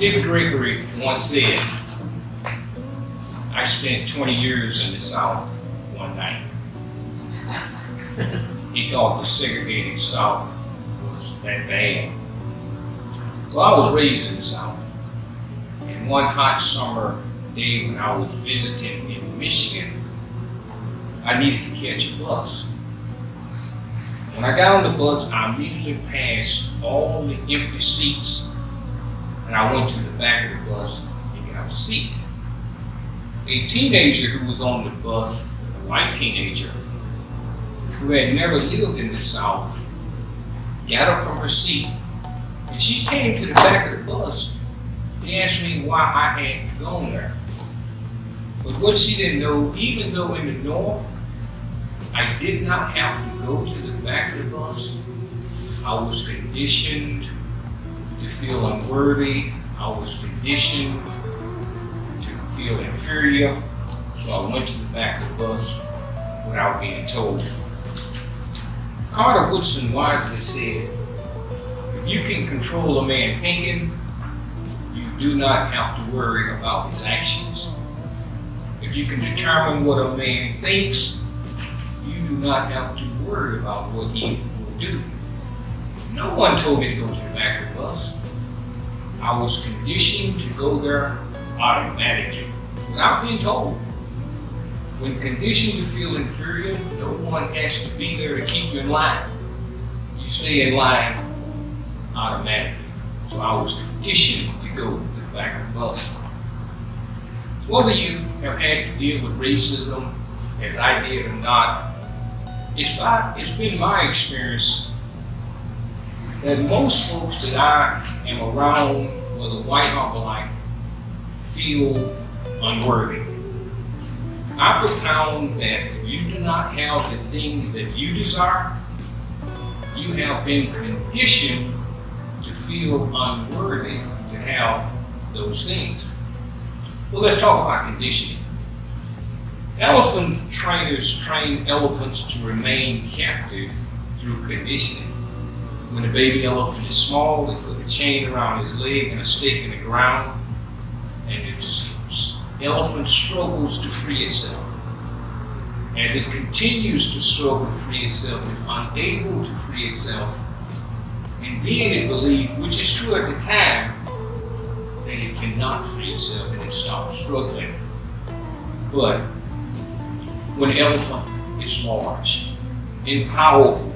Dick Gregory once said, I spent 20 years in the South one night. He thought the segregated South was that bad. Well, I was raised in the South. And one hot summer day when I was visiting in Michigan, I needed to catch a bus. When I got on the bus, I immediately passed all the empty seats and I went to the back of the bus and got a seat. A teenager who was on the bus, a white teenager, who had never lived in the South, got up from her seat and she came to the back of the bus and asked me why I had gone there. But what she didn't know, even though in the North, I did not have to go to the back of the bus, I was conditioned to feel unworthy. I was conditioned to feel inferior. So I went to the back of the bus without being told. Carter Woodson wisely said, if you can control a man thinking, you do not have to worry about his actions. If you can determine what a man thinks, you do not have to worry about what he will do. No one told me to go to the back of the bus. I was conditioned to go there automatically, without being told. When conditioned to feel inferior, no one has to be there to keep you in line. You stay in line automatically. So I was conditioned to go to the back of the bus. Whether you have had to deal with racism, as I did or not, it's been my experience that most folks that I am around, whether white or black, feel unworthy. I propound that if you do not have the things that you desire, you have been conditioned to feel unworthy to have those things. Well, let's talk about conditioning. Elephant trainers train elephants to remain captive through conditioning. When a baby elephant is small, they put a chain around his leg and a stake in the ground, and the elephant struggles to free itself. As it continues to struggle to free itself, it is unable to free itself, and then it believes, which is true at the time, that it cannot free itself and it stops struggling. But when an elephant is large and powerful,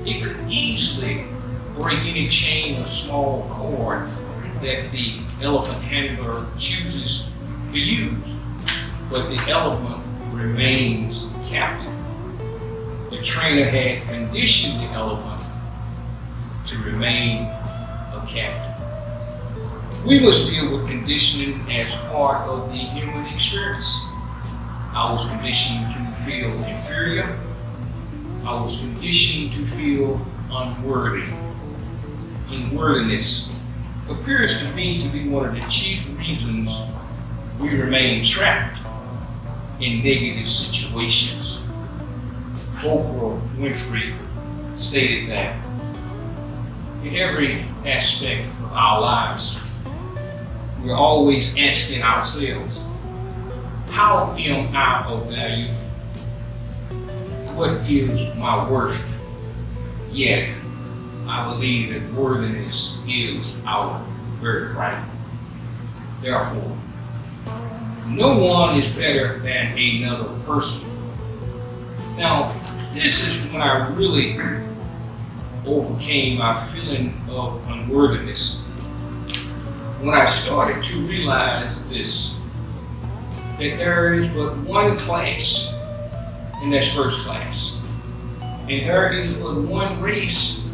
it could easily break any chain or small cord that the elephant handler chooses to use. But the elephant remains captive. The trainer had conditioned the elephant to remain a captive. We must deal with conditioning as part of the human experience. I was conditioned to feel inferior. I was conditioned to feel unworthy. Unworthiness appears to me to be one of the chief reasons we remain trapped in negative situations. Oprah Winfrey stated that in every aspect of our lives, we're always asking ourselves, how am I of value? What is my worth? Yet, I believe that worthiness is our birthright. Therefore, no one is better than another person. Now, this is when I really overcame my feeling of unworthiness. When I started to realize this, that there is but one class, and that's first class. And there is but one race,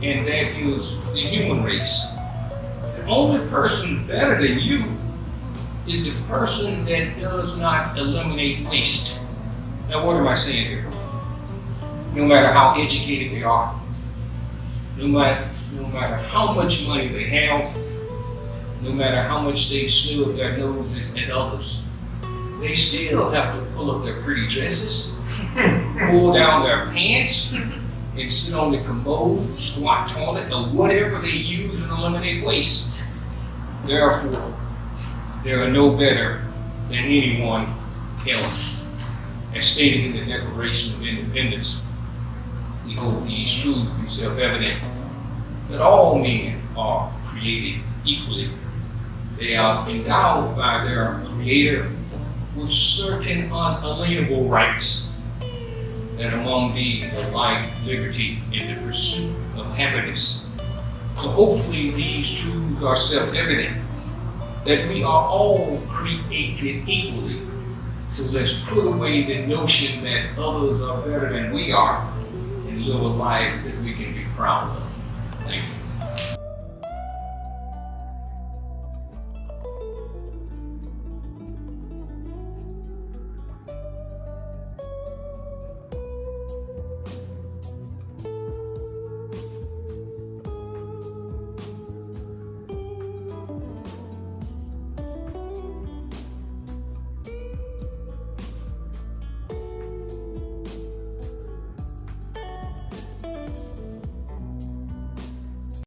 and that is the human race. The only person better than you is the person that does not eliminate waste. Now, what am I saying here? No matter how educated they are, no matter how much money they have, no matter how much they snub their noses at others, they still have to pull up their pretty dresses, pull down their pants, and sit on the commode, squat toilet, or whatever they use and eliminate waste. Therefore, they are no better than anyone else. As stated in the Declaration of Independence, we hold these truths to be self-evident, that all men are created equally. They are endowed by their Creator with certain unalienable rights, that among these are life, liberty, and the pursuit of happiness. So hopefully these truths are self-evident, that we are all created equally. So let's put away the notion that others are better than we are and live a life that we can be proud of. Thank you.